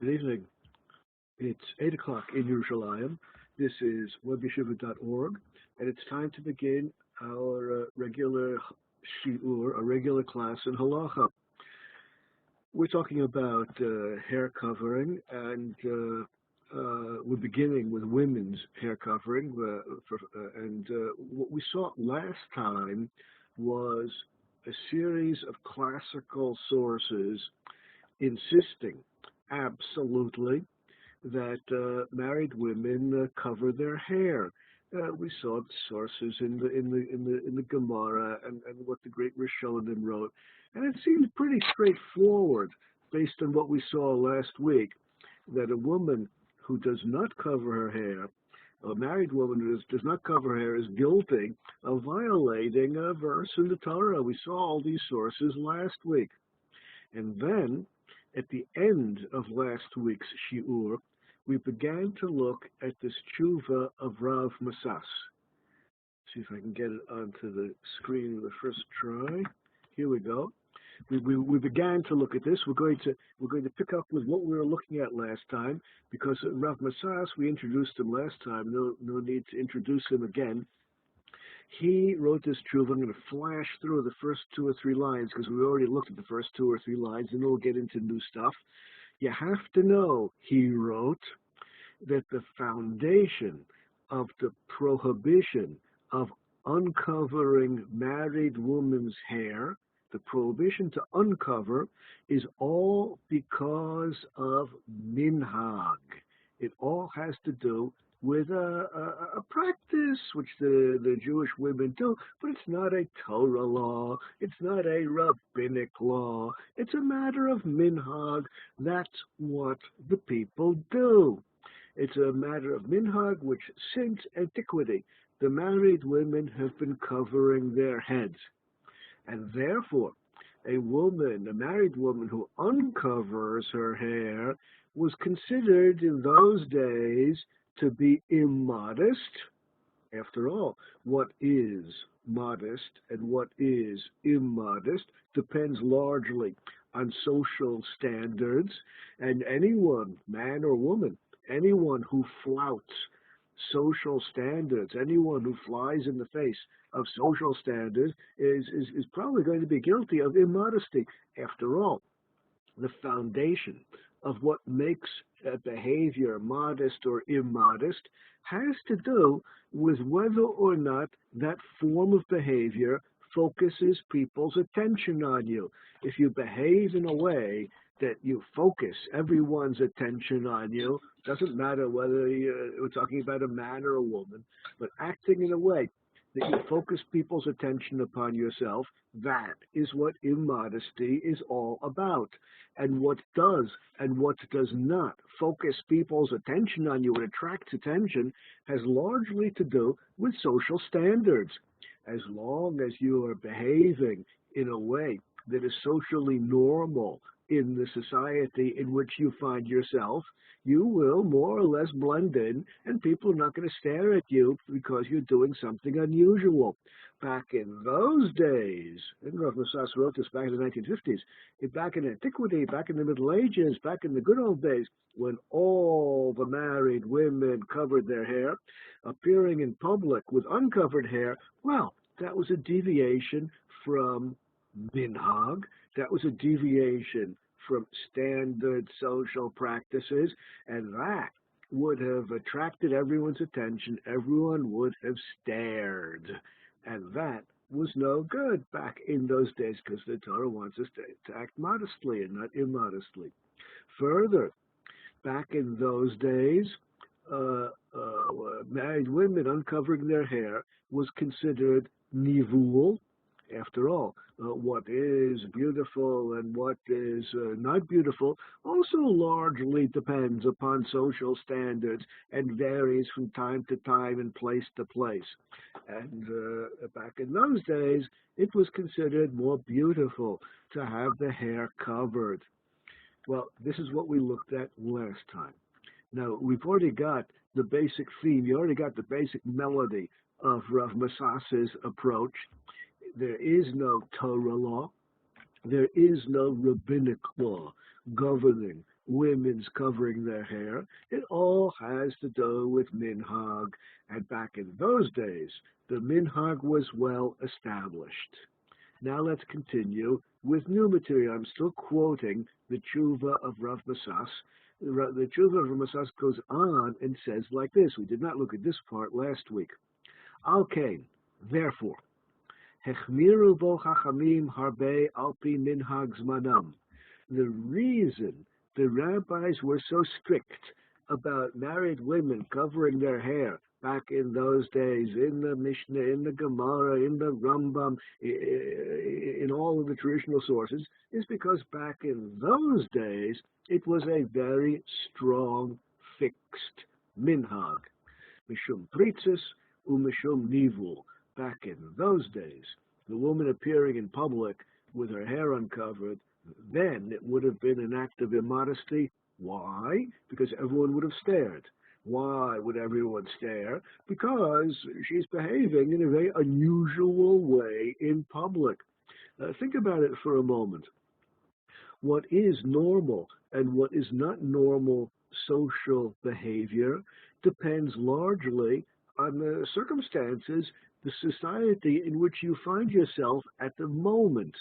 Good evening. It's 8 o'clock in Yerushalayim. This is WebYeshiva.org, and it's time to begin our regular shiur, a regular class in Halacha. We're talking about hair covering, and we're beginning with women's hair covering. What we saw last time was a series of classical sources insisting absolutely that married women cover their hair. We saw sources in the Gemara and what the great Rishonim wrote, and it seems pretty straightforward based on what we saw last week, that a woman who does not cover her hair, a married woman who does not cover her hair, is guilty of violating a verse in the Torah. We saw all these sources last week, and then at the end of last week's shiur, we began to look at this tshuva of Rav Masas. See if I can get it onto the screen the first try. Here we go. We began to look at this. We're going to pick up with what we were looking at last time, because Rav Masas, we introduced him last time. No need to introduce him again. He wrote this tshuva. I'm going to flash through the first 2 or 3 lines because we already looked at the first 2 or 3 lines, and then we'll get into new stuff. You have to know, he wrote, that the foundation of the prohibition of uncovering married woman's hair, the prohibition to uncover, is all because of minhag. It all has to do with a practice which the Jewish women do, but it's not a Torah law, it's not a rabbinic law, it's a matter of minhag. That's what the people do. It's a matter of minhag which, since antiquity, the married women have been covering their heads. And therefore, a married woman who uncovers her hair was considered in those days to be immodest. After all, what is modest and what is immodest depends largely on social standards, and anyone, man or woman, anyone who flouts social standards, anyone who flies in the face of social standards is probably going to be guilty of immodesty. After all, the foundation of what makes a behavior modest or immodest has to do with whether or not that form of behavior focuses people's attention on you. If you behave in a way that you focus everyone's attention on you, doesn't matter whether we're talking about a man or a woman, but acting in a way that you focus people's attention upon yourself, that is what immodesty is all about. And what does and what does not focus people's attention on you and attracts attention has largely to do with social standards. As long as you are behaving in a way that is socially normal in the society in which you find yourself, you will more or less blend in, and people are not going to stare at you because you're doing something unusual. Back in those days, and Rav Masas wrote this back in the 1950s, back in antiquity, back in the Middle Ages, back in the good old days, when all the married women covered their hair, appearing in public with uncovered hair, well, that was a deviation from minhag. That was a deviation from standard social practices, and that would have attracted everyone's attention. Everyone would have stared, and that was no good back in those days, because the Torah wants us to act modestly and not immodestly. Further, back in those days, married women uncovering their hair was considered nivul. After all, what is beautiful and what is not beautiful also largely depends upon social standards and varies from time to time and place to place. And back in those days, it was considered more beautiful to have the hair covered. Well, this is what we looked at last time. Now, we've already got the basic theme. You already got the basic melody of Rav Masas's approach. There is no Torah law. There is no rabbinic law governing women's covering their hair. It all has to do with minhag. And back in those days, the minhag was well established. Now let's continue with new material. I'm still quoting the tshuva of Rav Masas. The tshuva of Rav Masas goes on and says like this. We did not look at this part last week. Okay, therefore, hechmiru bo chachamim harbe alpi minhag zmanam. The reason the rabbis were so strict about married women covering their hair back in those days, in the Mishnah, in the Gemara, in the Rambam, in all of the traditional sources, is because back in those days, it was a very strong, fixed minhag. Mishum pritzis umishum nivul. Back in those days, the woman appearing in public with her hair uncovered, then it would have been an act of immodesty. Why? Because everyone would have stared. Why would everyone stare? Because she's behaving in a very unusual way in public. Think about it for a moment. What is normal and what is not normal social behavior depends largely on the circumstances, the society in which you find yourself at the moment.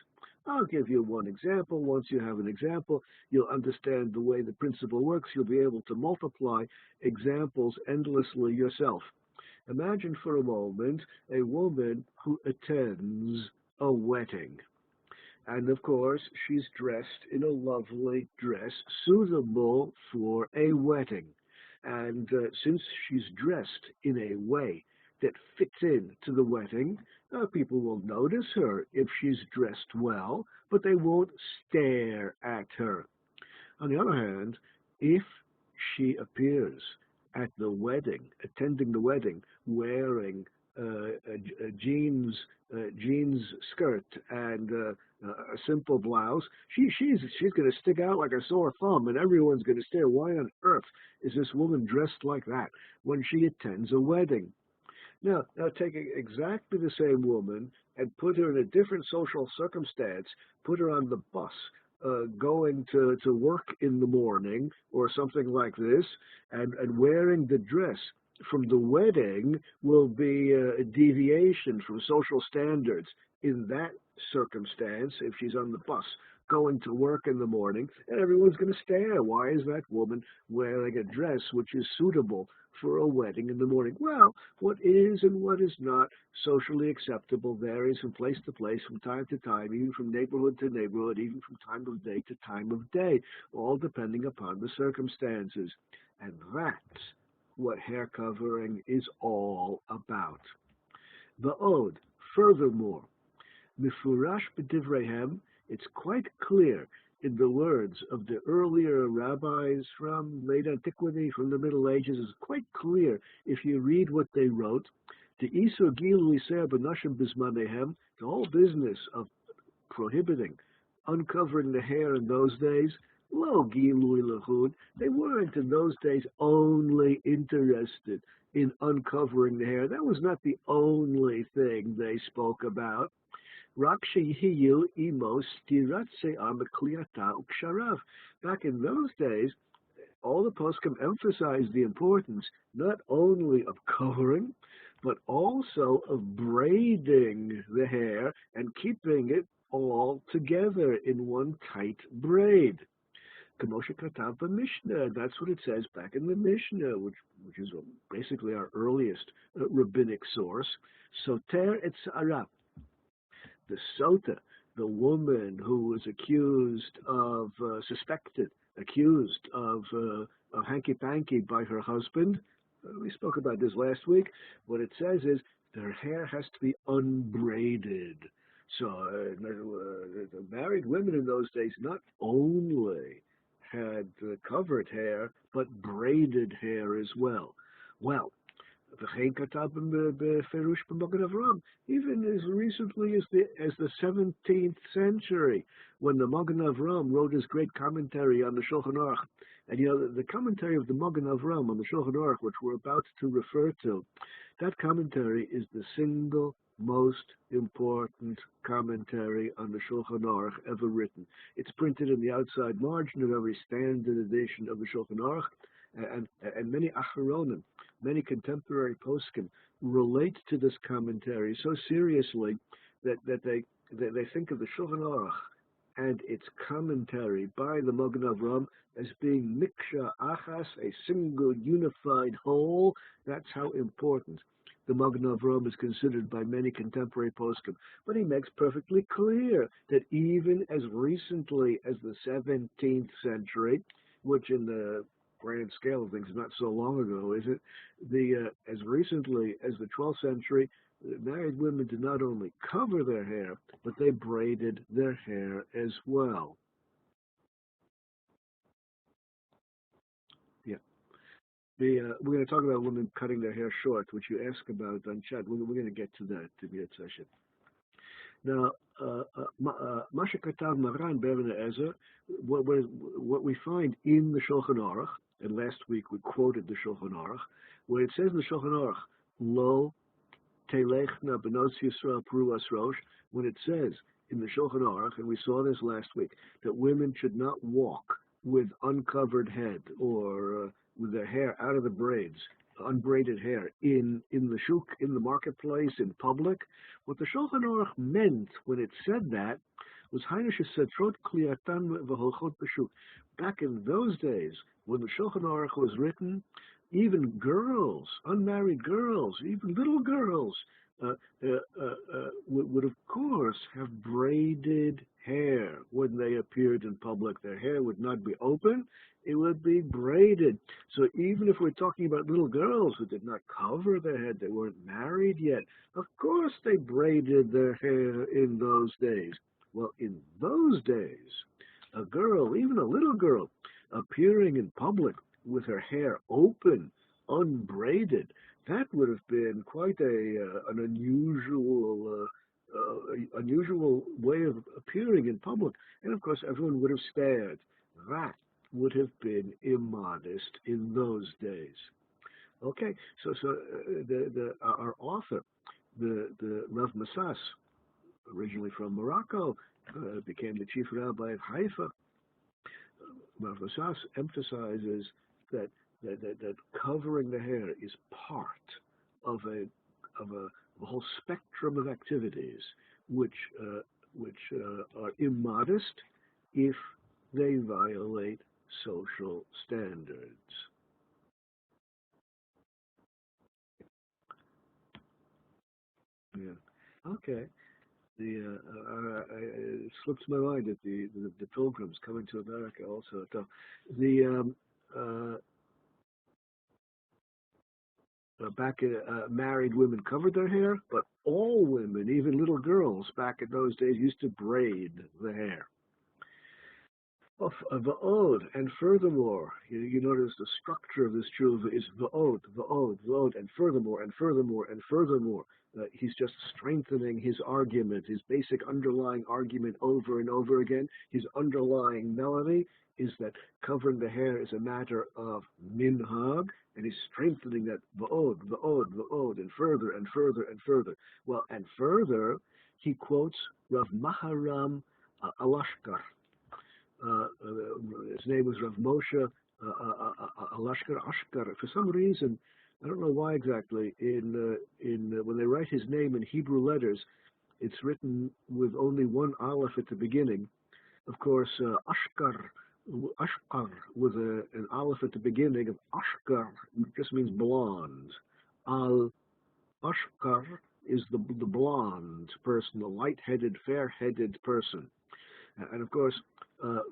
I'll give you one example. Once you have an example, you'll understand the way the principle works. You'll be able to multiply examples endlessly yourself. Imagine for a moment a woman who attends a wedding. And of course, she's dressed in a lovely dress suitable for a wedding. And since she's dressed in a way that fits in to the wedding, people will notice her if she's dressed well, but they won't stare at her. On the other hand, if she appears at the wedding, attending the wedding, wearing a jeans skirt and a simple blouse, she's going to stick out like a sore thumb, and everyone's going to stare. Why on earth is this woman dressed like that when she attends a wedding? Now take exactly the same woman and put her in a different social circumstance, put her on the bus, going to work in the morning or something like this, and wearing the dress from the wedding will be a deviation from social standards. In that circumstance, if she's on the bus going to work in the morning, and everyone's going to stare. Why is that woman wearing a dress which is suitable for a wedding in the morning? Well, what is and what is not socially acceptable varies from place to place, from time to time, even from neighborhood to neighborhood, even from time of day to time of day, all depending upon the circumstances. And that's what hair covering is all about. Va'od, furthermore, mifurash b'divreihem, it's quite clear in the words of the earlier rabbis from late antiquity, from the Middle Ages, it's quite clear if you read what they wrote. The Isur Gilu Yiseh B'Nashim B'Zmanehem, the whole business of prohibiting uncovering the hair in those days, Lo Gilu Ilahud, they weren't in those days only interested in uncovering the hair. That was not the only thing they spoke about. Back in those days, all the poskim emphasized the importance not only of covering, but also of braiding the hair and keeping it all together in one tight braid. Mishnah, that's what it says back in the Mishnah, which is basically our earliest rabbinic source. Soter et sa'ara. The sota, the woman who was accused of hanky-panky by her husband. We spoke about this last week. What it says is their hair has to be unbraided. So the married women in those days not only had covered hair, but braided hair as well. Well, even as recently as the 17th century, when the Magen Avram wrote his great commentary on the Shulchan Aruch. And the commentary of the Magen Avram on the Shulchan Aruch, which we're about to refer to, that commentary is the single most important commentary on the Shulchan Aruch ever written. It's printed in the outside margin of every standard edition of the Shulchan Aruch, and many Acharonim, many contemporary poskim relate to this commentary so seriously that they think of the Shulchan Aruch and its commentary by the Magen Avraham as being miksha achas, a single unified whole. That's how important the Magen Avraham is considered by many contemporary poskim. But he makes perfectly clear that even as recently as the 17th century, which in the grand scale of things is not so long ago, is it? As recently as the 12th century, married women did not only cover their hair, but they braided their hair as well. Yeah. We're going to talk about women cutting their hair short, which you asked about on chat. We're going to get to that to the session. Now, Masha Katav Maran Bevin Ezer, what we find in the Shulchan Aruch, and last week we quoted the Shulchan Aruch, where it says in the Shulchan Aruch, Lo Telechna Benos Yisrael Pruas Rosh, when it says in the Shulchan Aruch, and we saw this last week, that women should not walk with uncovered head or with their hair out of the braids, unbraided hair in the shuk, in the marketplace, in public. What the Shulchan Aruch meant when it said that was back in those days when the Shulchan Aruch was written, even girls, unmarried girls, even little girls, would of course have braided hair when they appeared in public. Their hair would not be open, it would be braided. So even if we're talking about little girls who did not cover their head, they weren't married yet, of course they braided their hair in those days. Well, in those days, a girl, even a little girl, appearing in public with her hair open, unbraided, that would have been quite an unusual way of appearing in public. And of course, everyone would have stared. That would have been immodest in those days. Okay, so our author, the Rav Masas, originally from Morocco, became the chief rabbi of Haifa. Rav Masas emphasizes that covering the hair is part of a whole spectrum of activities which are immodest if they violate social standards. Yeah. Okay. It slips my mind that the pilgrims coming to America also. Back married women covered their hair, but all women, even little girls, back in those days used to braid the hair. Va'od, and furthermore, you notice the structure of this tshuva is va'od, va'od, va'od, and furthermore, and furthermore, and furthermore. He's just strengthening his argument, his basic underlying argument over and over again. His underlying melody is that covering the hair is a matter of minhag, and he's strengthening that va'od, va'od, va'od, and further, and further, and further. Well, and further, he quotes Rav Maharam Alashkar. His name was Rav Moshe Alashkar Ashkar. For some reason, I don't know why exactly, when they write his name in Hebrew letters, it's written with only one aleph at the beginning. Of course, Ashkar with an aleph at the beginning of Ashkar just means blonde. Al Ashkar is the blonde person, the light-headed, fair-headed person. And of course, the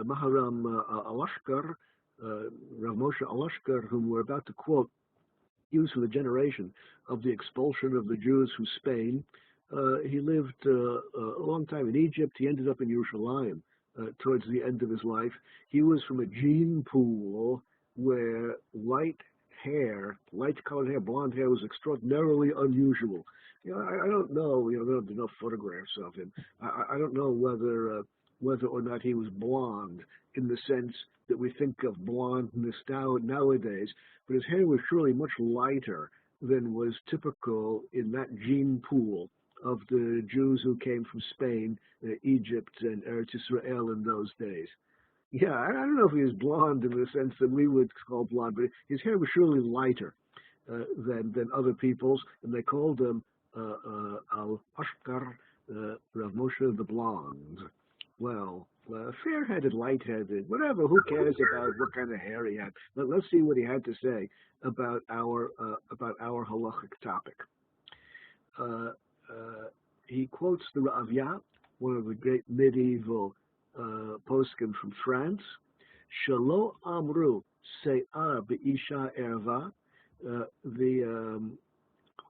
Maharam Alashkar, Rav Moshe Alashkar, whom we're about to quote, he was from the generation of the expulsion of the Jews from Spain. He lived a long time in Egypt. He ended up in Yerushalayim towards the end of his life. He was from a gene pool where light-colored hair, blonde hair was extraordinarily unusual. I don't know. There are no photographs of him. I don't know whether or not he was blonde in the sense that we think of blondness nowadays. But his hair was surely much lighter than was typical in that gene pool of the Jews who came from Spain, Egypt, and Eretz Israel in those days. Yeah, I don't know if he was blonde in the sense that we would call blonde, but his hair was surely lighter than other people's, and they called him Al-Ashkar Ramosa the Blonde. Well, fair-headed, light-headed, whatever. Who cares about what kind of hair he had? Let's see what he had to say about our halachic topic. He quotes the Ravya, one of the great medieval poskim from France. Shalo amru se'ar be'isha erva.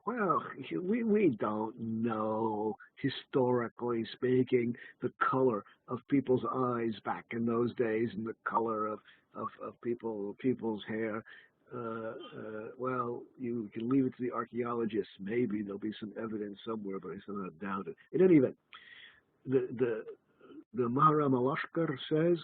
Well, we don't know, historically speaking, the color of people's eyes back in those days and the color of people's hair. Well, you can leave it to the archaeologists. Maybe there'll be some evidence somewhere, but I still doubt it. In any event, the Maharam Alashkar says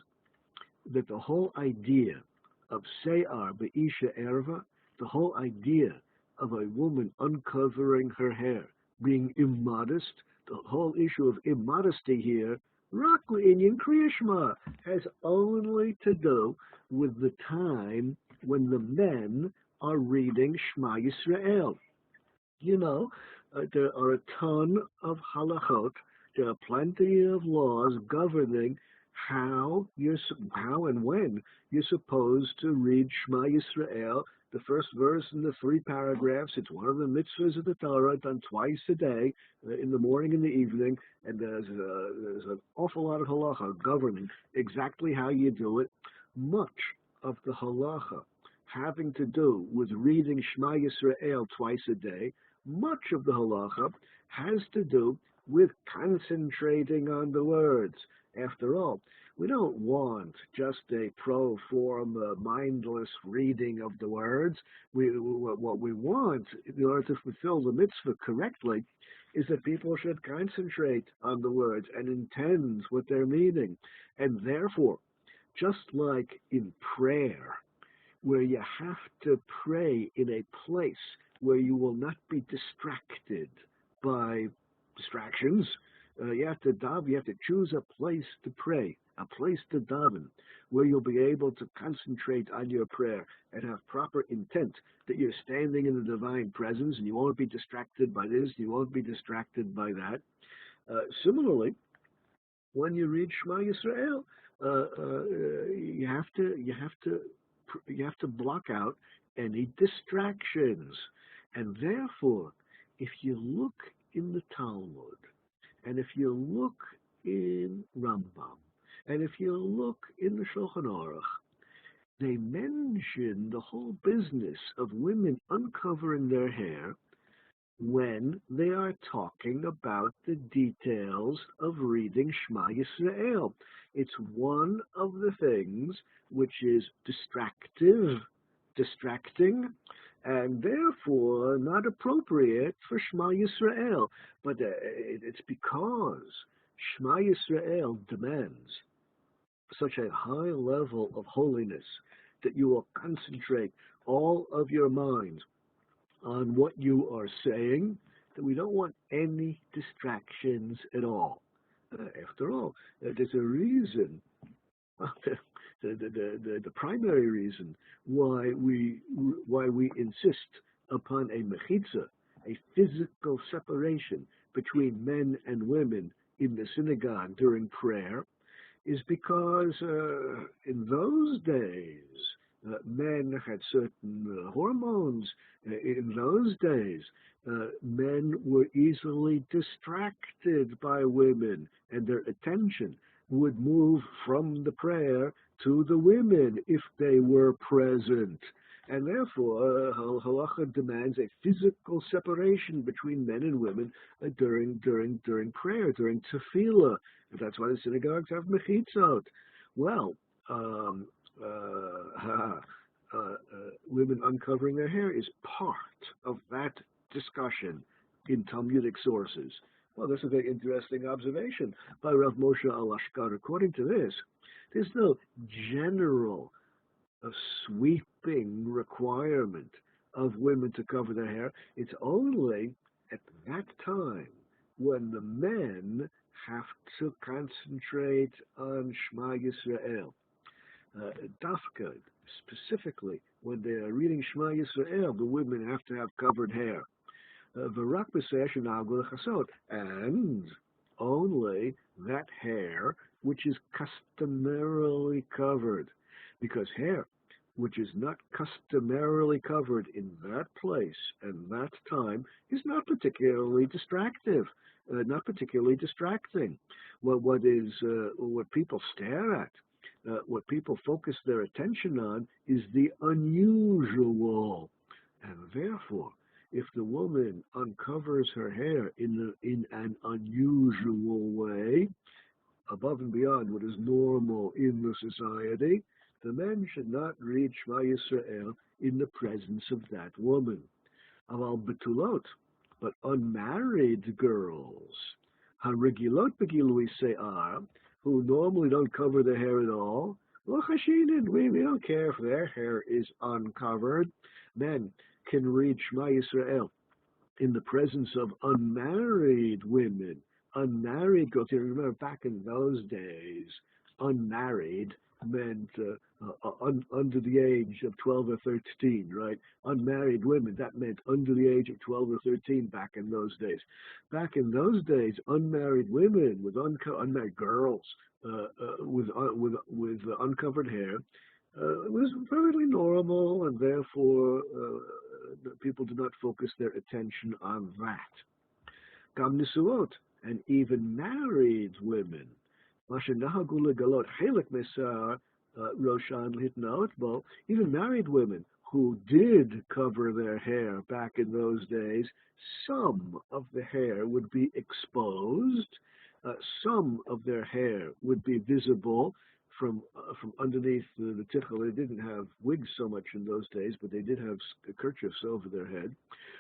that the whole idea of Se'ar Be'isha Erva, the whole idea of a woman uncovering her hair, being immodest, the whole issue of immodesty here, Rakli Inyan Kriyashma, has only to do with the time when the men are reading Shema Yisrael. You know, there are a ton of halachot, there are plenty of laws governing how and when you're supposed to read Shema Yisrael, the first verse in the 3 paragraphs. It's one of the mitzvahs of the Torah, done twice a day, in the morning and the evening, and there's an awful lot of halacha governing exactly how you do it. Much of the halacha having to do with reading Shema Yisrael twice a day, much of the halacha has to do with concentrating on the words. After all, we don't want just a pro forma, mindless reading of the words. What we want, in order to fulfill the mitzvah correctly, is that people should concentrate on the words and intend what they're meaning. And therefore, just like in prayer, where you have to pray in a place where you will not be distracted by distractions, you have to choose a place to pray, a place to daven, where you'll be able to concentrate on your prayer and have proper intent that you're standing in the divine presence and you won't be distracted by this, you won't be distracted by that. Similarly, when you read Shema Yisrael, you have to block out any distractions, and therefore, if you look in the Talmud, and if you look in Rambam, and if you look in the Shulchan Aruch, they mention the whole business of women uncovering their hair when they are talking about the details of reading Shema Yisrael. It's one of the things which is distracting, and therefore not appropriate for Shema Yisrael. But it's because Shema Yisrael demands such a high level of holiness that you will concentrate all of your mind on what you are saying, that we don't want any distractions at all. After all, there's a reason, the primary reason why we insist upon a mechitza, a physical separation between men and women in the synagogue during prayer, is because in those days, men had certain hormones. In those days, men were easily distracted by women, and their attention would move from the prayer to the women if they were present. And therefore, halacha demands a physical separation between men and women during prayer, during tefillah. That's why the synagogues have mechitzot. Well, women uncovering their hair is part of that discussion in Talmudic sources. Well, that's a very interesting observation by Rav Moshe Alashkar. According to this, there's no general sweeping requirement of women to cover their hair. It's only at that time when the men have to concentrate on Shema Yisrael. Dafka, specifically, when they are reading Shema Yisrael, the women have to have covered hair. And only that hair which is customarily covered, because hair which is not customarily covered in that place and that time is not particularly distractive, not particularly distracting. What people stare at, what people focus their attention on, is the unusual, and therefore, if the woman uncovers her hair in an unusual way, above and beyond what is normal in the society, the men should not read Shema Yisrael in the presence of that woman. Aval betulot, but unmarried girls, harigilot begilui se'ar, who normally don't cover their hair at all, we don't care if their hair is uncovered. Men can read Shema Yisrael in the presence of unmarried women, unmarried girls. You remember back in those days, unmarried meant under the age of 12 or 13, right? Unmarried women, that meant under the age of 12 or 13 back in those days. Back in those days, unmarried women with unmarried girls with uncovered hair was perfectly normal, and therefore people do not focus their attention on that. Gam nisuot, and even married women, even married women who did cover their hair back in those days, some of the hair would be exposed, some of their hair would be visible from underneath the tichel. They didn't have wigs so much in those days, but they did have kerchiefs over their head.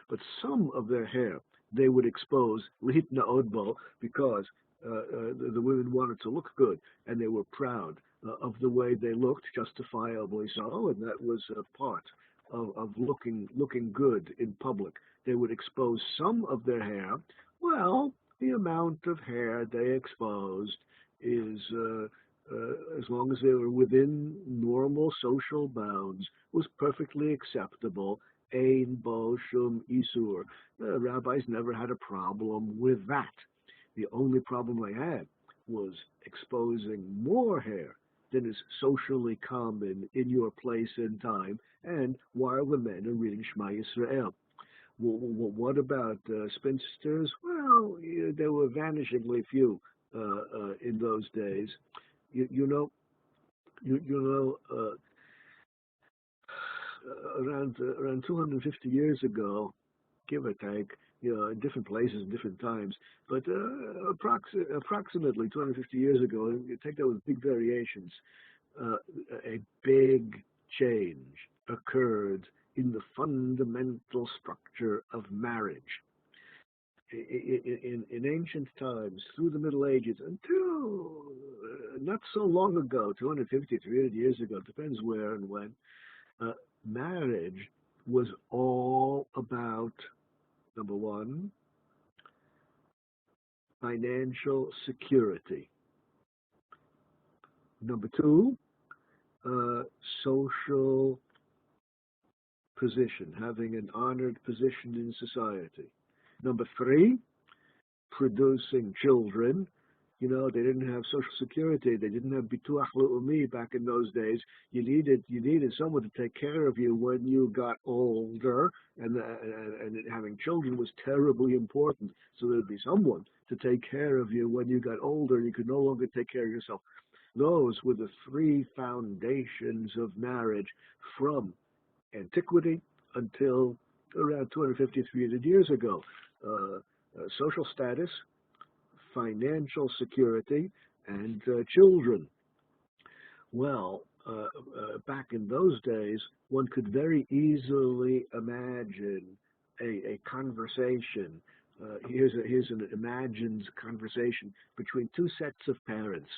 But some of their hair they would expose lihitna odbo, because the women wanted to look good, and they were proud of the way they looked, justifiably so, and that was a part of looking good in public. They would expose some of their hair. Well, the amount of hair they exposed is, as long as they were within normal social bounds, was perfectly acceptable. Ein bo shum isur. The rabbis never had a problem with that. The only problem they had was exposing more hair than is socially common in your place and time, and while the men are reading Shema Yisrael. What about spinsters? Well, there were vanishingly few in those days. Around 250 years ago, give or take, in different places, different times, but approximately 250 years ago, you take that with big variations, a big change occurred in the fundamental structure of marriage. In ancient times, through the Middle Ages, until not so long ago, 250, 300 years ago, depends where and when, marriage was all about, number one, financial security. Number two, social position, having an honored position in society. Number three, producing children. They didn't have Social Security. They didn't have Bituach Le'umi back in those days. You needed someone to take care of you when you got older, and having children was terribly important. So there'd be someone to take care of you when you got older, and you could no longer take care of yourself. Those were the three foundations of marriage from antiquity until around 250, 300 years ago. Social status, financial security, and children. Well, back in those days, one could very easily imagine a conversation. Here's an imagined conversation between two sets of parents,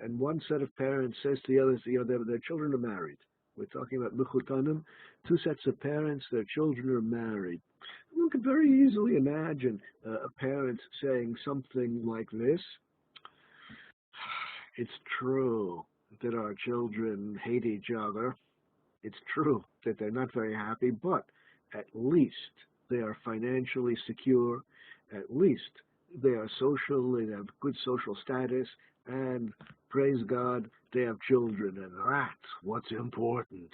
and one set of parents says to the other, their children are married. We're talking about Mechutanim, two sets of parents, their children are married. One could very easily imagine a parent saying something like this: it's true that our children hate each other. It's true that they're not very happy, but at least they are financially secure. At least they are social, they have good social status, and praise God, they have children, and that's what's important.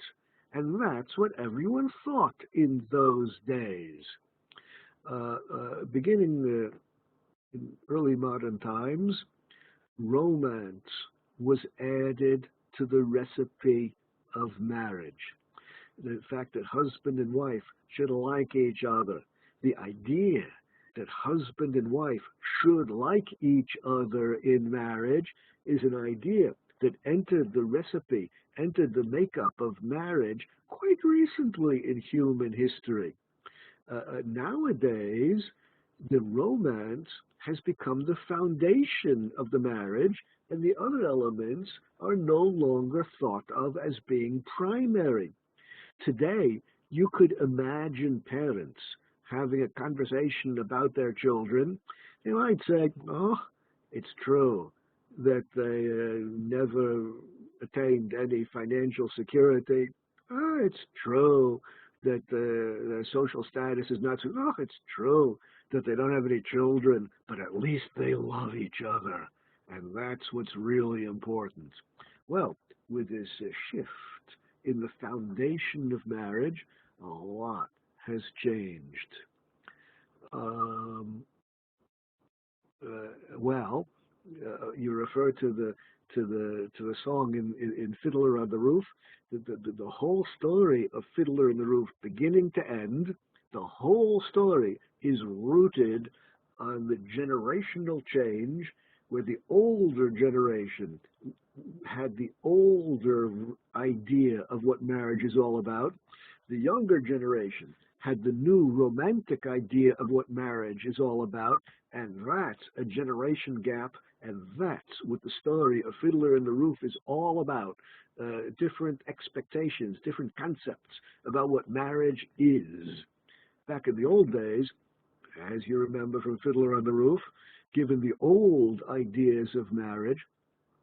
And that's what everyone thought in those days. Beginning in early modern times, romance was added to the recipe of marriage. The fact that husband and wife should like each other, the idea that husband and wife should like each other in marriage is an idea that entered the recipe, entered the makeup of marriage quite recently in human history. Nowadays, the romance has become the foundation of the marriage, and the other elements are no longer thought of as being primary. Today, you could imagine parents having a conversation about their children. They might say, oh, it's true that they never attained any financial security. Oh, it's true that their social status is not so. Oh, it's true that they don't have any children, but at least they love each other. And that's what's really important. Well, with this shift in the foundation of marriage, a lot has changed. You refer to the song in Fiddler on the Roof. The whole story of Fiddler on the Roof, beginning to end, the whole story is rooted on the generational change, where the older generation had the older idea of what marriage is all about. The younger generation had the new romantic idea of what marriage is all about, and that's a generation gap, and that's what the story of Fiddler in the Roof is all about. Different expectations, different concepts about what marriage is. Back in the old days, as you remember from Fiddler on the Roof, given the old ideas of marriage,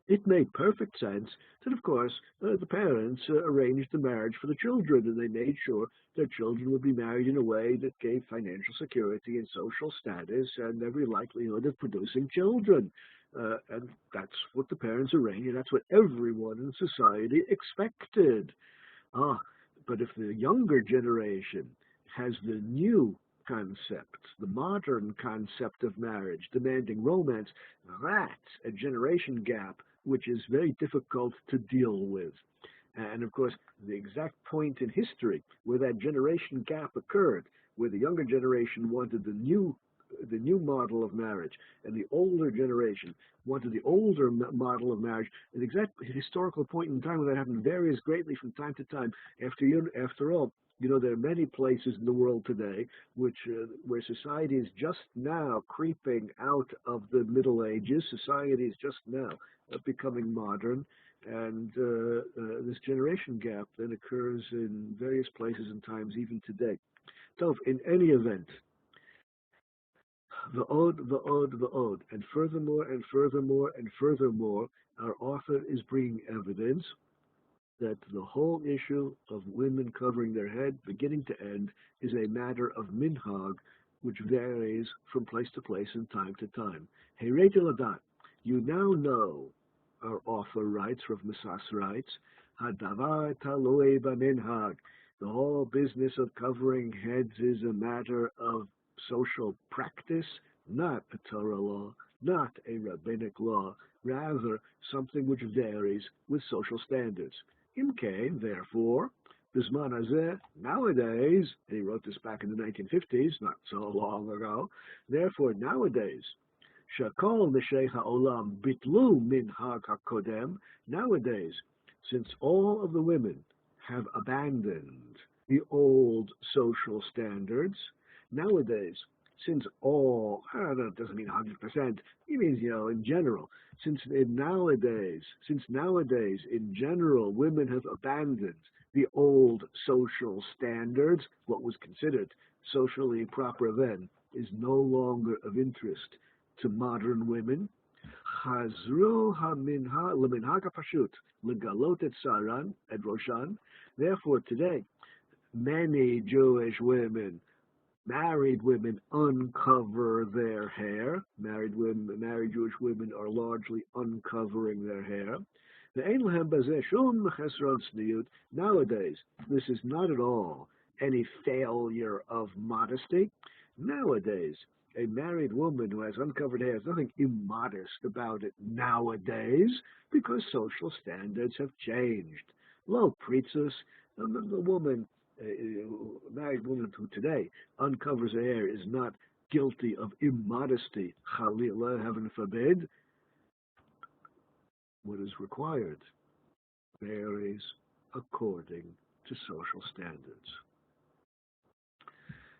it made perfect sense that, of course, the parents arranged the marriage for the children, and they made sure their children would be married in a way that gave financial security and social status and every likelihood of producing children. And that's what the parents arranged, and that's what everyone in society expected. But if the younger generation has the new concept, the modern concept of marriage, demanding romance, that's a generation gap which is very difficult to deal with. And of course, the exact point in history where that generation gap occurred, where the younger generation wanted the new model of marriage, and the older generation wanted the older model of marriage, an exact historical point in time where that happened varies greatly from time to time. After all, there are many places in the world today where society is just now creeping out of the Middle Ages. Society is just now becoming modern, and this generation gap then occurs in various places and times, even today. So, in any event, the ode, and furthermore, and furthermore, and furthermore, our author is bringing evidence that the whole issue of women covering their head, beginning to end, is a matter of minhag, which varies from place to place and time to time. Heireti ladat, you now know, our author writes, Rav Masas writes, hadavar taloi b'minhag, the whole business of covering heads is a matter of social practice, not a Torah law, not a rabbinic law, rather something which varies with social standards. Imke, therefore, Bisman hazeh, nowadays, and he wrote this back in the 1950s, not so long ago, therefore nowadays, Shakol Neshei Ha'olam Bitlu Minhag HaKodem, nowadays, since all of the women have abandoned the old social standards, nowadays, since all, that doesn't mean 100%, he means, in general, since nowadays, in general, women have abandoned the old social standards, what was considered socially proper then is no longer of interest to modern women. Chazru leminhag hapashut legalot et saran et roshan. Therefore, today, many Jewish women, married women, uncover their hair. Married Jewish women are largely uncovering their hair. Nowadays, this is not at all any failure of modesty. Nowadays, a married woman who has uncovered hair has nothing immodest about it nowadays because social standards have changed. Lo pritzus, the woman, married woman who today uncovers her hair is not guilty of immodesty. Chalila, heaven forbid. What is required varies according to social standards.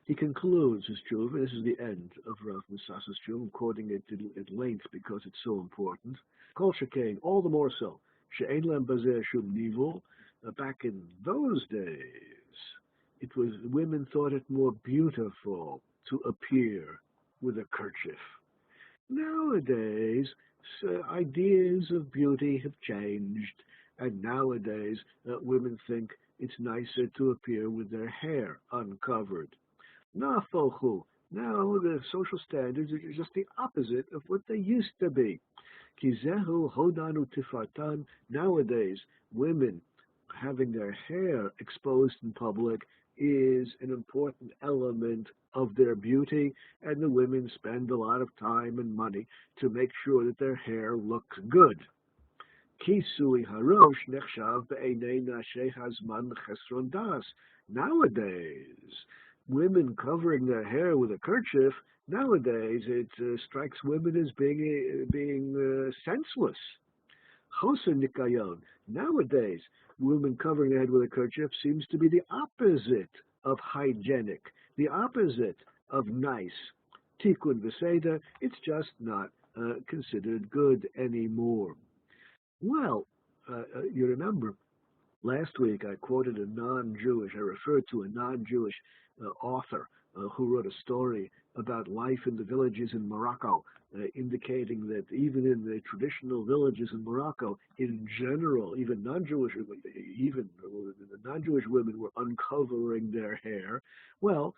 He concludes his tshuva. This is the end of Rav Musas's tshuva. I'm quoting it at length because it's so important. Kol shekain, all the more so. She'ein lem bazeh shum nivul. Back in those days, it was women thought it more beautiful to appear with a kerchief. Nowadays, ideas of beauty have changed, and nowadays women think it's nicer to appear with their hair uncovered. Nafochu. Now the social standards are just the opposite of what they used to be. Kizehu hodanu tifartan. Nowadays, women having their hair exposed in public is an important element of their beauty, and the women spend a lot of time and money to make sure that their hair looks good. Kisui harosh nechshav be'einei nashei hazman chesron das. Nowadays, women covering their hair with a kerchief, nowadays it strikes women as being senseless. Choser nikayon. Nowadays, women covering their head with a kerchief seems to be the opposite of hygienic, the opposite of nice. Tikkun v'seder, it's just not considered good anymore. Well, you remember, last week I quoted I referred to a non-Jewish author who wrote a story about life in the villages in Morocco, indicating that even in the traditional villages in Morocco, in general, even the non-Jewish women were uncovering their hair. Well,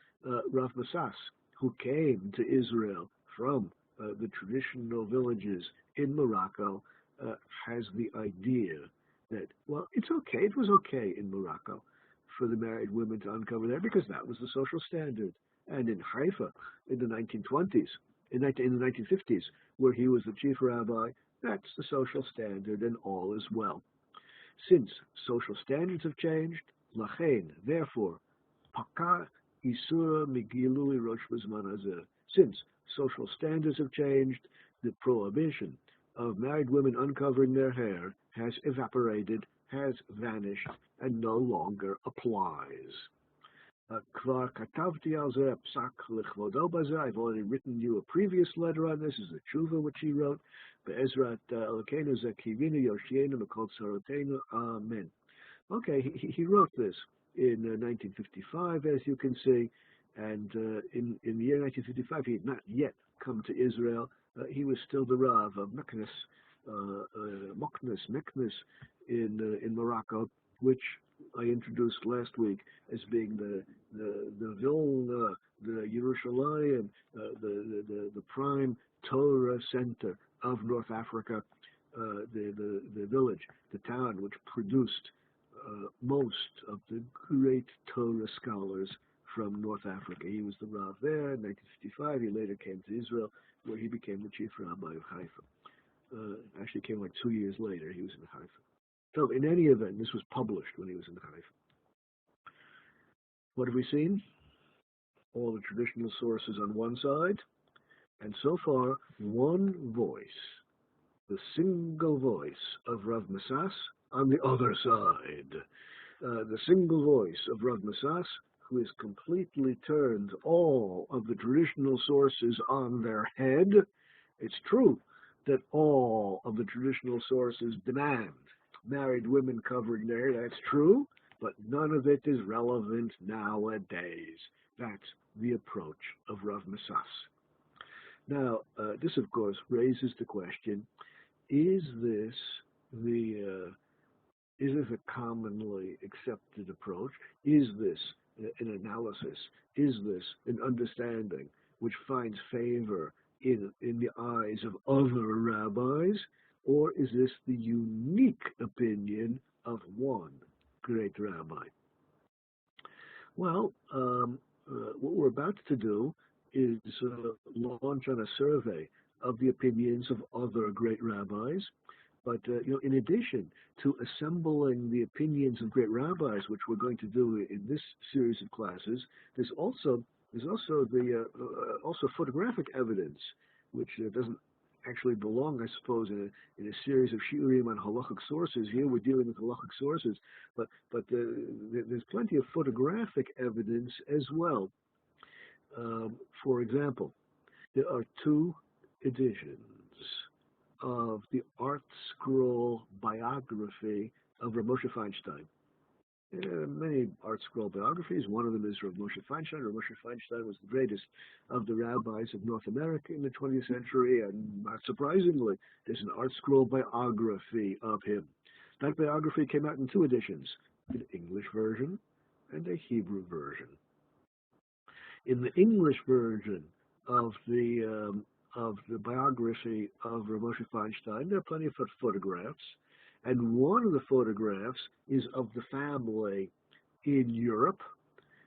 Rav Musas, who came to Israel from the traditional villages in Morocco, has the idea that, well, it's okay. It was okay in Morocco for the married women to uncover their hair because that was the social standard. And in Haifa, in the 1920s, in the 1950s, where he was the chief rabbi, that's the social standard, and all is well. Since social standards have changed, lachein, therefore, paka isura migilui rosh b'zman hazeh. Since social standards have changed, the prohibition of married women uncovering their hair has evaporated, has vanished, and no longer applies. I've already written you a previous letter on this. This is a tshuva which he wrote. Okay, he wrote this in 1955, as you can see, and in the year 1955 he had not yet come to Israel. He was still the Rav of Meknes in Morocco, which I introduced last week as being the Vilna, the Yerushalayim, the prime Torah center of North Africa, the village, the town which produced most of the great Torah scholars from North Africa. He was the Rav there in 1955. He later came to Israel, where he became the chief rabbi of Haifa. Actually came like 2 years later. He was in Haifa. So in any event, this was published when he was in Haifa. What have we seen? All the traditional sources on one side, and so far, one voice, the single voice of Rav Musas on the other side. The single voice of Rav Musas, who has completely turned all of the traditional sources on their head. It's true that all of the traditional sources demand married women covering their hair. That's true, but none of it is relevant nowadays. That's the approach of Rav Masas. Now, this, of course, raises the question, is this a commonly accepted approach? Is this an analysis? Is this an understanding which finds favor in the eyes of other rabbis? Or is this the unique opinion of one great rabbi? Well, what we're about to do is launch on a survey of the opinions of other great rabbis. But in addition to assembling the opinions of great rabbis, which we're going to do in this series of classes, there's also photographic evidence, which doesn't actually belong, I suppose, in a series of shiurim on halachic sources. Here we're dealing with halachic sources, but there's plenty of photographic evidence as well. For example, there are two editions of the Art Scroll biography of Ramosa Feinstein. Many Art Scroll biographies. One of them is Ramosa Feinstein. Ramosa Feinstein was the greatest of the rabbis of North America in the 20th century, and not surprisingly, there's an Art Scroll biography of him. That biography came out in two editions, an English version and a Hebrew version. In the English version of the biography of Ramosa Feinstein, there are plenty of photographs, and one of the photographs is of the family in Europe.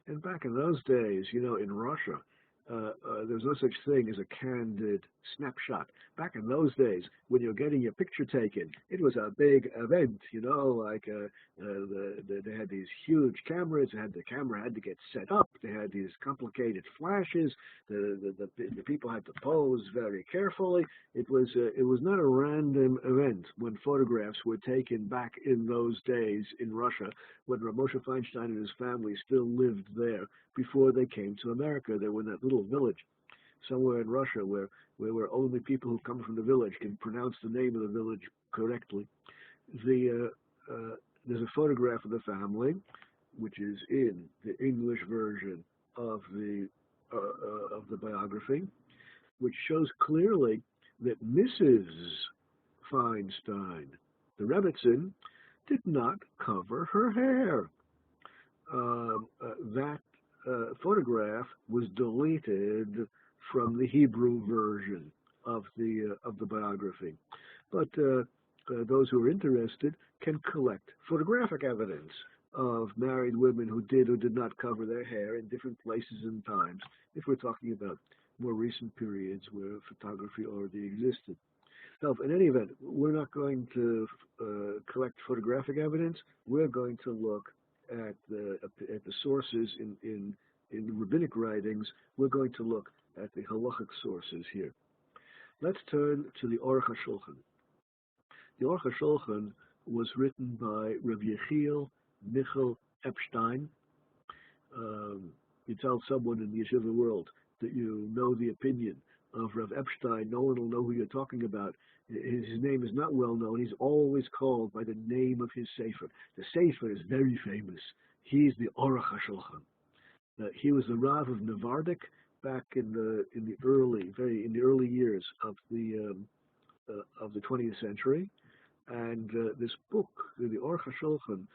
And back in those days, in Russia, there was no such thing as a candid snapshot. Back in those days, when you're getting your picture taken, it was a big event, they had these huge cameras. The camera had to get set up. They had these complicated flashes. The people had to pose very carefully. It was not a random event when photographs were taken back in those days in Russia, when Ramosa Feinstein and his family still lived there before they came to America. They were in that little village somewhere in Russia where only people who come from the village can pronounce the name of the village correctly. There's a photograph of the family, which is in the English version of the biography, which shows clearly that Mrs. Feinstein, the Rebbitzin, did not cover her hair. That photograph was deleted from the Hebrew version of the biography. But those who are interested can collect photographic evidence of married women who did or did not cover their hair in different places and times, if we're talking about more recent periods where photography already existed. Now, in any event, we're not going to collect photographic evidence. We're going to look at the sources in the rabbinic writings. We're going to look at the halachic sources here. Let's turn to the Aruch HaShulchan. The Aruch HaShulchan was written by Rabbi Yechiel Michal Epstein. You tell someone in the yeshiva world that you know the opinion of Rav Epstein, no one will know who you're talking about. His name is not well known. He's always called by the name of his sefer. The sefer is very famous. He's the Aruch HaShulchan. He was the Rav of Navardik back in the early years of the 20th century, and this book, the Aruch HaShulchan,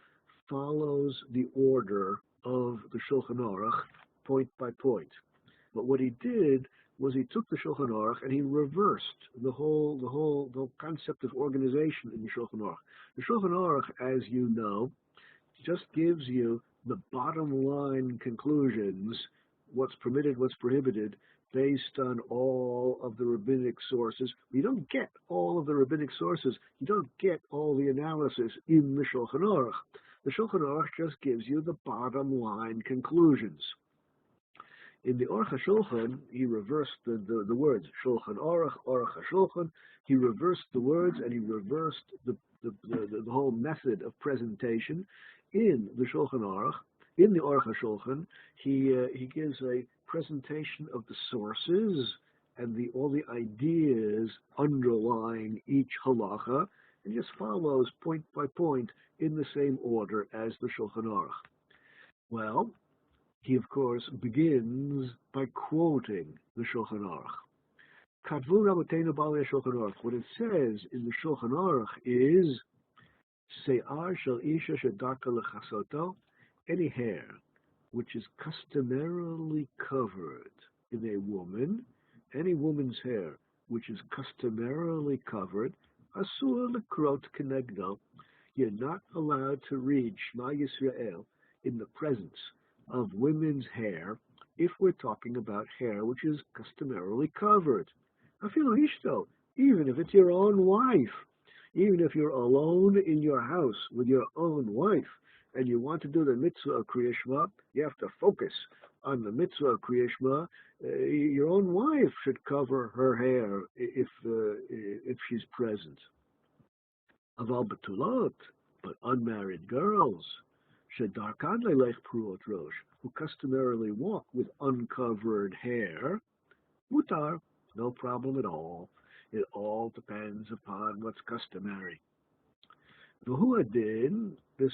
follows the order of the Shulchan Aruch point by point. But what he did was he took the Shulchan Aruch and he reversed the whole concept of organization in the Shulchan Aruch. The Shulchan Aruch, as you know, just gives you the bottom line conclusions, what's permitted, what's prohibited, based on all of the rabbinic sources. You don't get all of the rabbinic sources. You don't get all the analysis in the Shulchan Aruch. The Shulchan Aruch just gives you the bottom line conclusions. In the Aruch HaShulchan, he reversed the words Shulchan Aruch, Aruch HaShulchan. He reversed the words and he reversed the whole method of presentation in the Shulchan Aruch. In the Aruch HaShulchan, he gives a presentation of the sources and all the ideas underlying each halacha, and just follows point by point in the same order as the Shulchan Aruch. Well, he of course begins by quoting the Shulchan Aruch. Katvu Rabbeinu Balei Shulchan Aruch. What it says in the Shulchan Aruch is Se'ar shel isha shedarka lechasoto, any hair which is customarily covered in a woman, any woman's hair which is customarily covered, asur lekrot kenegdo, you're not allowed to read Shema Yisrael in the presence of women's hair if we're talking about hair which is customarily covered. Afilu ishto, even if it's your own wife, even if you're alone in your house with your own wife, and you want to do the mitzvah of Kriyat Shema, you have to focus on the mitzvah of Kriyat Shema. Your own wife should cover her hair if she's present. Aval betulot, but unmarried girls, shedarkan leilech pruot rosh, who customarily walk with uncovered hair, mutar, no problem at all. It all depends upon what's customary. V'huadin, this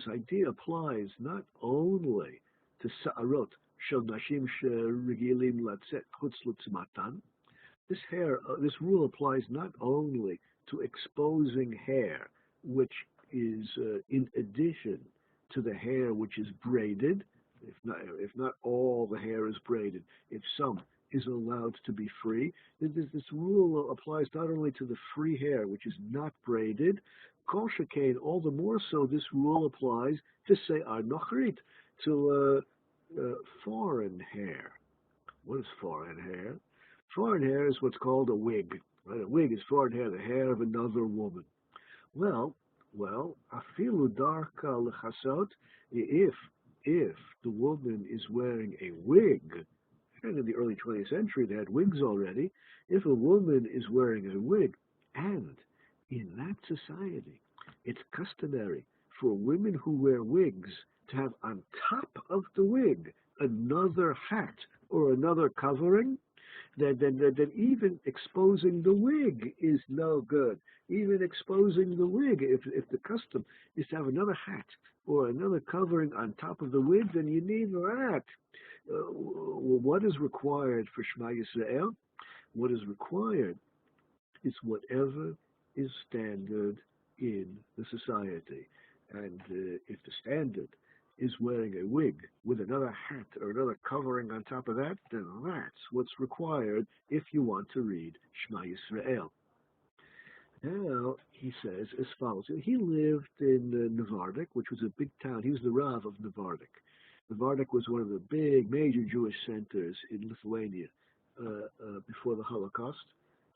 idea applies not only to sa'arot shel nashim sheregilim latzet chutz l'tzmatan. This rule applies not only to exposing hair, which is in addition to the hair which is braided. If not all the hair is braided, if some is allowed to be free. This rule applies not only to the free hair, which is not braided, kol shekain, all the more so this rule applies to se'ar nochrit, to foreign hair. What is foreign hair? Foreign hair is what's called a wig. Right? A wig is foreign hair, the hair of another woman. Well, afilu darka lechasot, if the woman is wearing a wig, and in the early 20th century they had wigs already, if a woman is wearing a wig, and in that society it's customary for women who wear wigs to have on top of the wig another hat or another covering, then even exposing the wig is no good. Even exposing the wig, if the custom is to have another hat or another covering on top of the wig, then you need that. What is required for Shema Yisrael? What is required is whatever is standard in the society. And if the standard is wearing a wig with another hat or another covering on top of that, then that's what's required if you want to read Shema Yisrael. Now, he says as follows. He lived in Navardik, which was a big town. He was the Rav of Navardik. Navardik was one of the big, major Jewish centers in Lithuania before the Holocaust.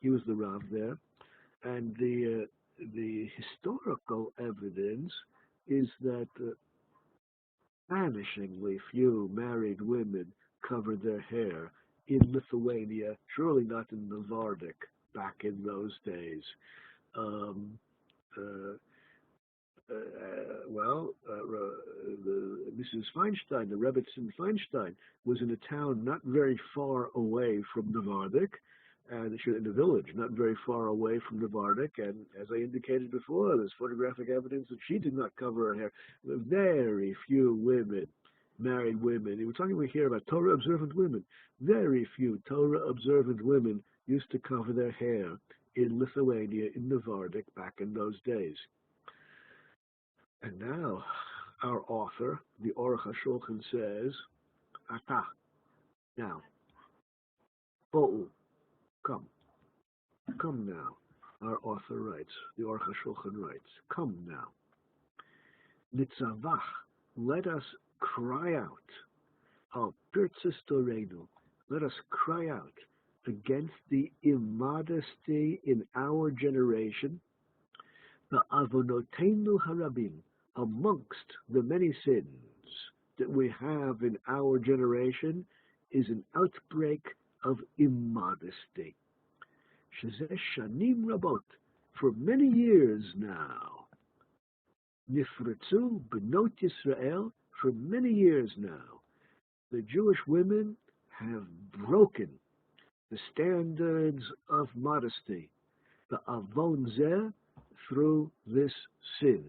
He was the Rav there. And the historical evidence is that vanishingly few married women covered their hair in Lithuania, surely not in Navardik back in those days. Mrs. Feinstein, the Rebbetzin Feinstein, was in a town not very far away from Navardik, and in a village not very far away from Navardik, and as I indicated before, there's photographic evidence that she did not cover her hair. Very few women, married women, and we're talking over here about Torah-observant women, very few Torah-observant women used to cover their hair in Lithuania, in Navardik, back in those days. And now, our author, the Aruch HaShulchan, says, Ata, now, Bo'u, come now. Our author writes, the Aruch HaShulchan writes, come now. Nitzavach, let us cry out, al pirtzis dorenu, let us cry out against the immodesty in our generation, the avonotenu harabim, amongst the many sins that we have in our generation, is an outbreak of immodesty. Shezeh shanim rabot, for many years now, nifretzu benot Yisrael, For many years now, the Jewish women have broken the standards of modesty, the avon zeh, through this sin.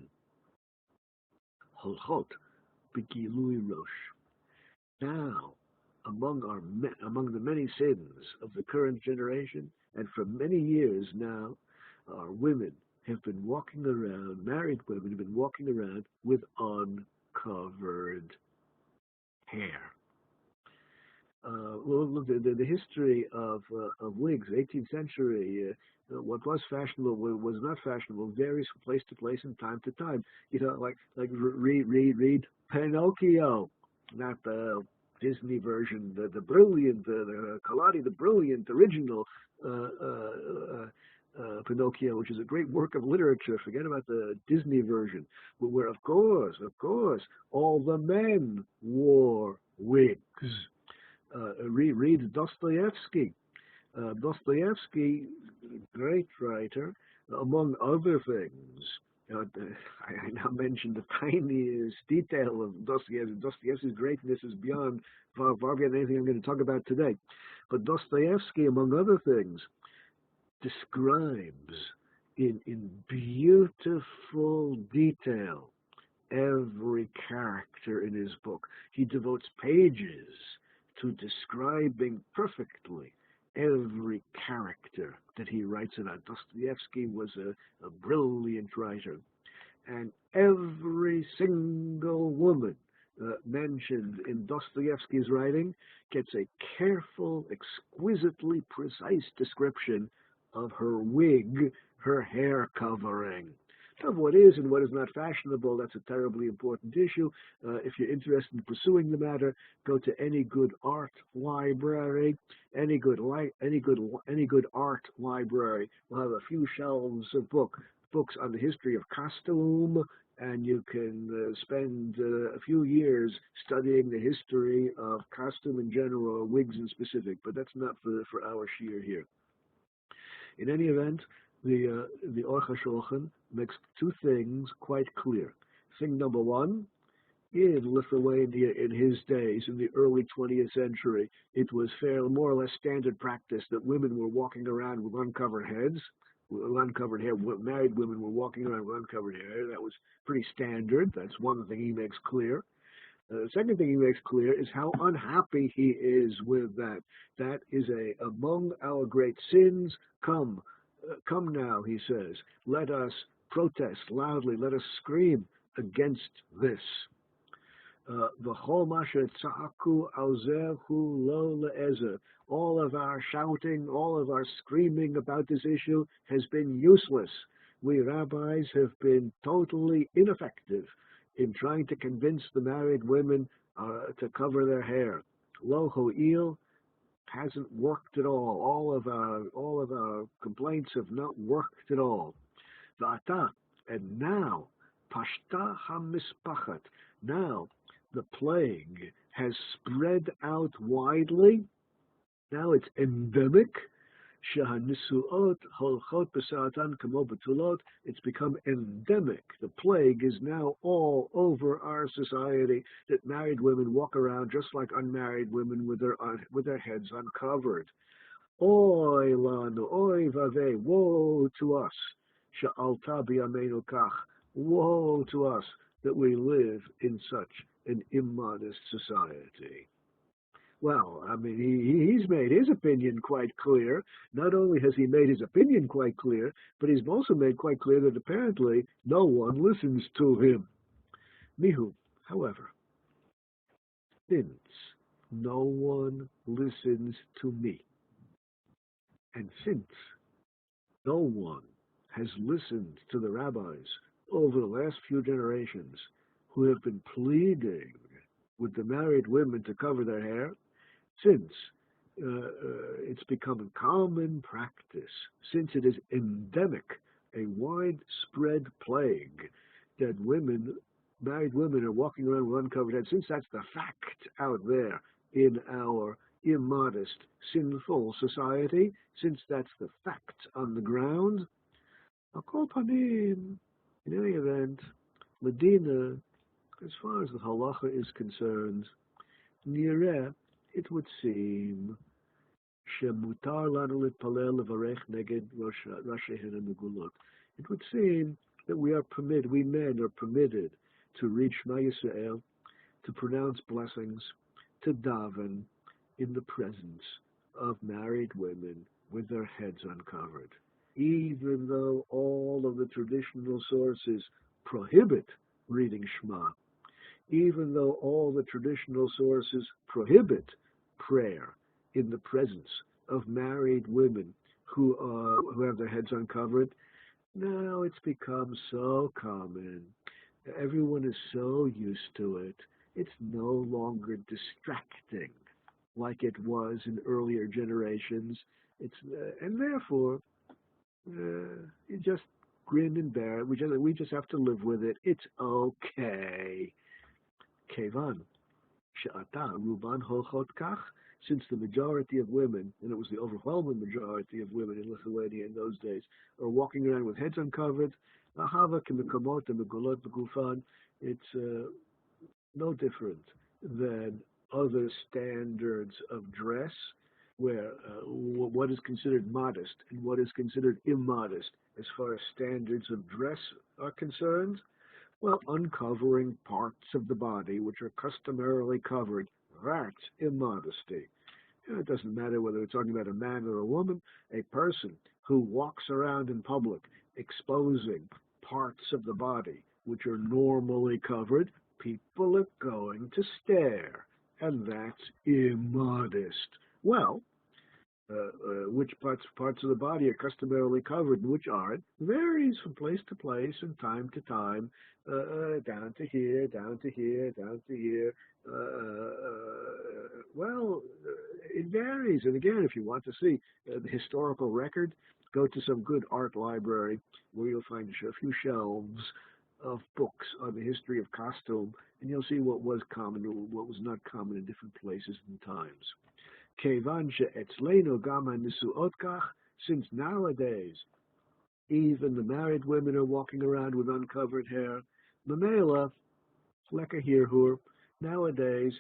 Holchot b'gilui rosh. Now, among the many sins of the current generation, and for many years now, our women have been walking around, married women have been walking around with uncovered hair. The history of wigs, 18th century, what was fashionable was not fashionable, varies from place to place and time to time. Like read Pinocchio, not the Disney version, the brilliant, the Collodi, the brilliant original Pinocchio, which is a great work of literature. Forget about the Disney version, where of course, all the men wore wigs. Read Dostoevsky. Dostoevsky, great writer, among other things. I now mentioned the tiniest detail of Dostoevsky. Dostoevsky's greatness is beyond far beyond anything I'm going to talk about today. But Dostoevsky, among other things, describes in beautiful detail every character in his book. He devotes pages to describing perfectly every character that he writes about. Dostoevsky was a brilliant writer, and every single woman mentioned in Dostoevsky's writing gets a careful, exquisitely precise description of her wig, her hair covering. Of what is and what is not fashionable, that's a terribly important issue. If you're interested in pursuing the matter, go to any good art library. Any good art library will have a few shelves of books on the history of costume, and you can spend a few years studying the history of costume in general, wigs in specific. But that's not for our shiur here. In any event, the Aruch HaShulchan makes two things quite clear. Thing number one, in Lithuania in his days, in the early 20th century, it was more or less standard practice that women were walking around with uncovered heads, with uncovered hair. Married women were walking around with uncovered hair. That was pretty standard. That's one thing he makes clear. The second thing he makes clear is how unhappy he is with that. That is among our great sins. Come now, he says. Let us protest loudly. Let us scream against this. All of our shouting, all of our screaming about this issue has been useless. We rabbis have been totally ineffective in trying to convince the married women to cover their hair. Lo ho'il hasn't worked at all. All of our complaints have not worked at all. V'ata, and now, pashta hamispachat, now the plague has spread out widely. Now it's endemic. Shahanisuot holchot b'sa'atan kamo betulot. It's become endemic. The plague is now all over our society, that married women walk around just like unmarried women with their heads uncovered. Oy lanu, oy vaveh, woe to us. Sha'alta b'yameinu kach, woe to us that we live in such an immodest society. Well, I mean, he's made his opinion quite clear. Not only has he made his opinion quite clear, but he's also made quite clear that apparently no one listens to him. Mihu, however, since no one listens to me, and since no one has listened to the rabbis over the last few generations who have been pleading with the married women to cover their hair, since it's become a common practice, since it is endemic, a widespread plague, that married women are walking around with uncovered heads, since that's the fact out there in our immodest, sinful society, since that's the fact on the ground, Al kol panim, in any event, Medina As far as the halacha is concerned, nireh, it would seem, shemutar lanu litpalel levarech neged rashehin hamegulot. It would seem that we men are permitted to read Shema Yisrael, to pronounce blessings, to daven in the presence of married women with their heads uncovered, even though all of the traditional sources prohibit reading Shema, even though all the traditional sources prohibit prayer in the presence of married women who have their heads uncovered. Now it's become so common. Everyone is so used to it. It's no longer distracting like it was in earlier generations. And therefore, you just grin and bear it. We just have to live with it. It's okay. Kevan, she'ata ruban holchot kach, since the majority of women, and it was the overwhelming majority of women in Lithuania in those days, are walking around with heads uncovered, it's no different than other standards of dress, where what is considered modest and what is considered immodest as far as standards of dress are concerned. Well, uncovering parts of the body which are customarily covered, that's immodesty. It doesn't matter whether it's talking about a man or a woman. A person who walks around in public exposing parts of the body which are normally covered, people are going to stare, and that's immodest. Well, which parts of the body are customarily covered and which aren't varies from place to place and time to time, down to here, down to here, down to here. It varies. And again, if you want to see the historical record, go to some good art library where you'll find a few shelves of books on the history of costume, and you'll see what was common and what was not common in different places and times. Since nowadays even the married women are walking around with uncovered hair, Mamela, lekker hirhur, nowadays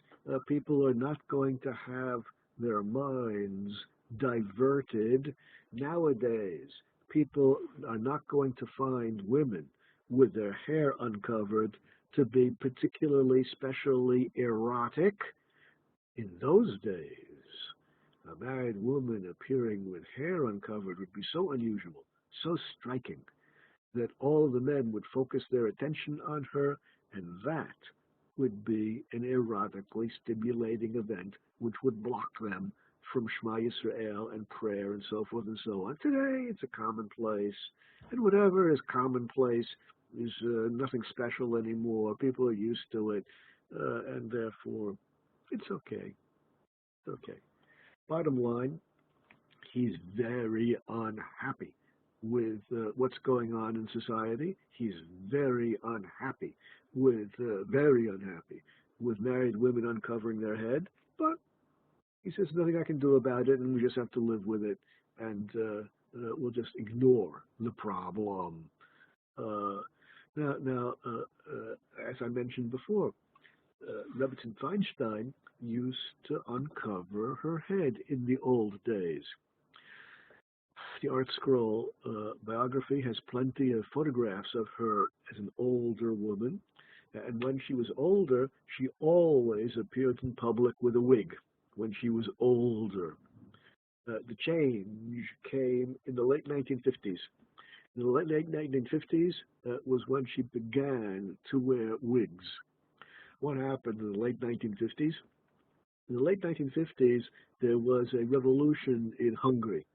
people are not going to have their minds diverted. Nowadays people are not going to find women with their hair uncovered to be particularly, specially erotic. In those days, a married woman appearing with hair uncovered would be so unusual, so striking, that all the men would focus their attention on her, and that would be an erotically stimulating event which would block them from Shema Yisrael and prayer and so forth and so on. Today, it's a commonplace, and whatever is commonplace is nothing special anymore. People are used to it, and therefore, it's okay. It's okay. Bottom line, he's very unhappy with what's going on in society. He's very unhappy with married women uncovering their head. But he says nothing I can do about it, and we just have to live with it, and we'll just ignore the problem. Now, as I mentioned before, Rabbi Feinstein used to uncover her head in the old days. The Art Scroll biography has plenty of photographs of her as an older woman, and when she was older, she always appeared in public with a wig when she was older. The change came in the late 1950s. In the late 1950s was when she began to wear wigs. What happened in the late 1950s? In the late 1950s, there was a revolution in Hungary.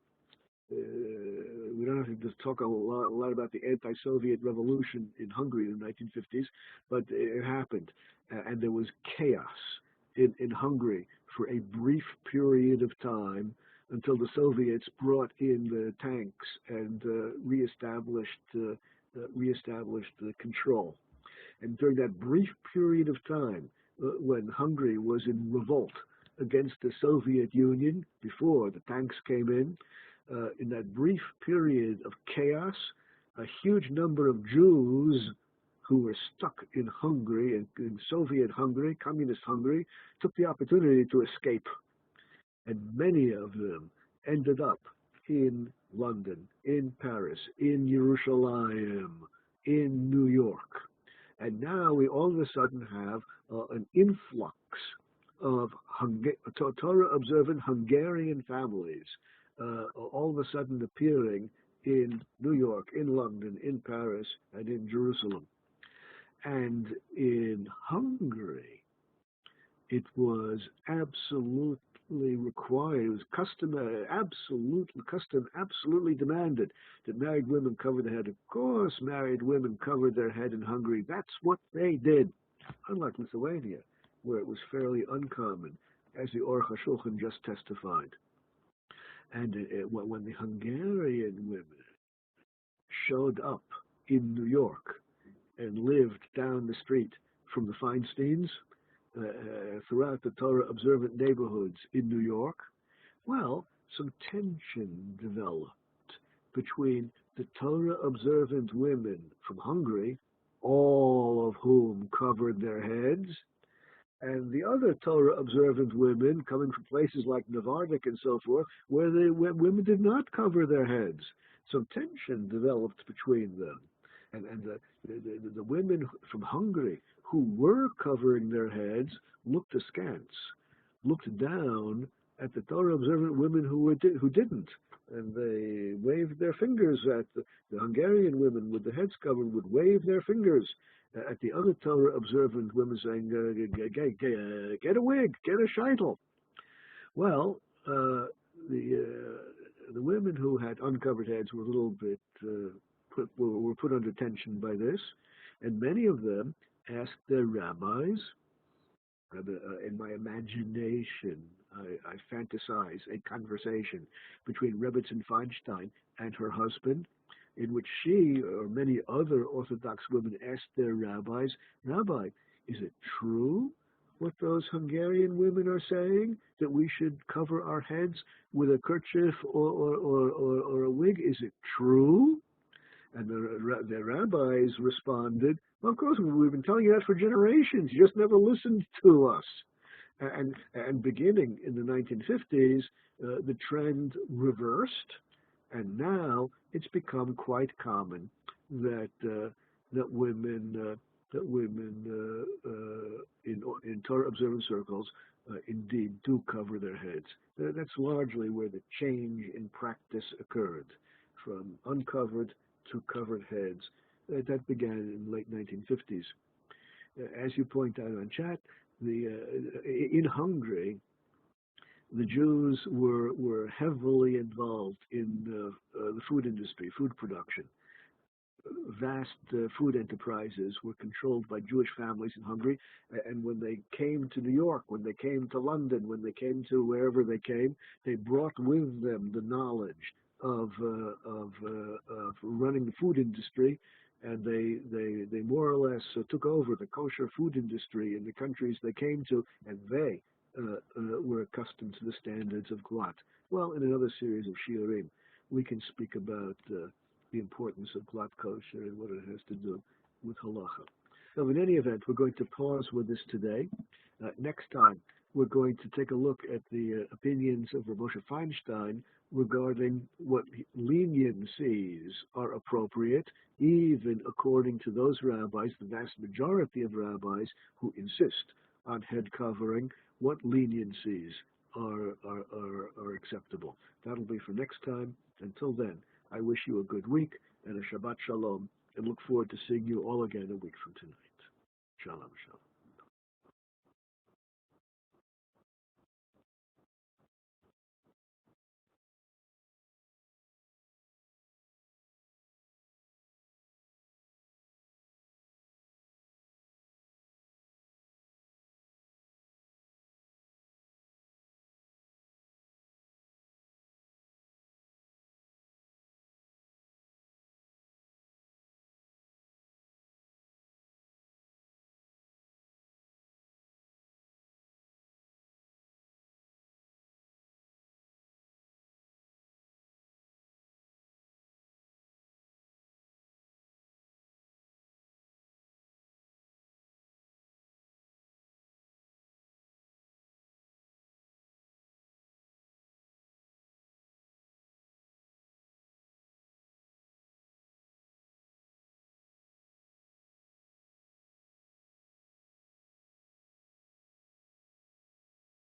We don't have to just talk a lot about the anti-Soviet revolution in Hungary in the 1950s, but it happened, and there was chaos in Hungary for a brief period of time until the Soviets brought in the tanks and reestablished the control. And during that brief period of time, when Hungary was in revolt against the Soviet Union, before the tanks came in that brief period of chaos, a huge number of Jews who were stuck in Hungary, in Soviet Hungary, communist Hungary, took the opportunity to escape. And many of them ended up in London, in Paris, in Jerusalem, in New York. And now we all of a sudden have an influx of Torah-observant Hungarian families all of a sudden appearing in New York, in London, in Paris, and in Jerusalem. And in Hungary, it was absolutely required, it was absolutely demanded that married women cover their head. Of course, married women covered their head in Hungary. That's what they did. Unlike Lithuania, where it was fairly uncommon, as the Aruch HaShulchan just testified. And when the Hungarian women showed up in New York and lived down the street from the Feinsteins, throughout the Torah-observant neighborhoods in New York, well, some tension developed between the Torah-observant women from Hungary, all of whom covered their heads, and the other Torah-observant women coming from places like Navardik and so forth, where women did not cover their heads. Some tension developed between them. And the women from Hungary who were covering their heads looked askance, looked down at the Torah-observant women who didn't. And they waved their fingers at the Hungarian women with the heads covered would wave their fingers at the other Torah-observant women saying, get a wig, get a sheitel. Well, the women who had uncovered heads were a little bit were put under tension by this, and many of them asked their rabbis. In my imagination, I fantasize a conversation between Rebbetzin Feinstein and her husband, in which she or many other Orthodox women asked their rabbis, Rabbi, is it true what those Hungarian women are saying, that we should cover our heads with a kerchief or a wig? Is it true? And the rabbis responded, well, of course, we've been telling you that for generations. You just never listened to us. And beginning in the 1950s, the trend reversed, and now it's become quite common that women in Torah observant circles indeed do cover their heads. That's largely where the change in practice occurred, from uncovered to covered heads. That began in the late 1950s. As you point out on chat, in Hungary, the Jews were heavily involved in the food industry, food production. Vast food enterprises were controlled by Jewish families in Hungary, and when they came to New York, when they came to London, when they came to wherever they came, they brought with them the knowledge of running the food industry, and they more or less took over the kosher food industry in the countries they came to, and they were accustomed to the standards of Glatt. Well, in another series of shiurim, we can speak about the importance of Glatt kosher and what it has to do with halacha. So in any event, we're going to pause with this today. Next time, we're going to take a look at the opinions of Ramosa Feinstein regarding what leniencies are appropriate, even according to those rabbis, the vast majority of rabbis who insist on head covering, what leniencies are acceptable. That'll be for next time. Until then, I wish you a good week and a Shabbat Shalom, and look forward to seeing you all again a week from tonight. Shalom, shalom.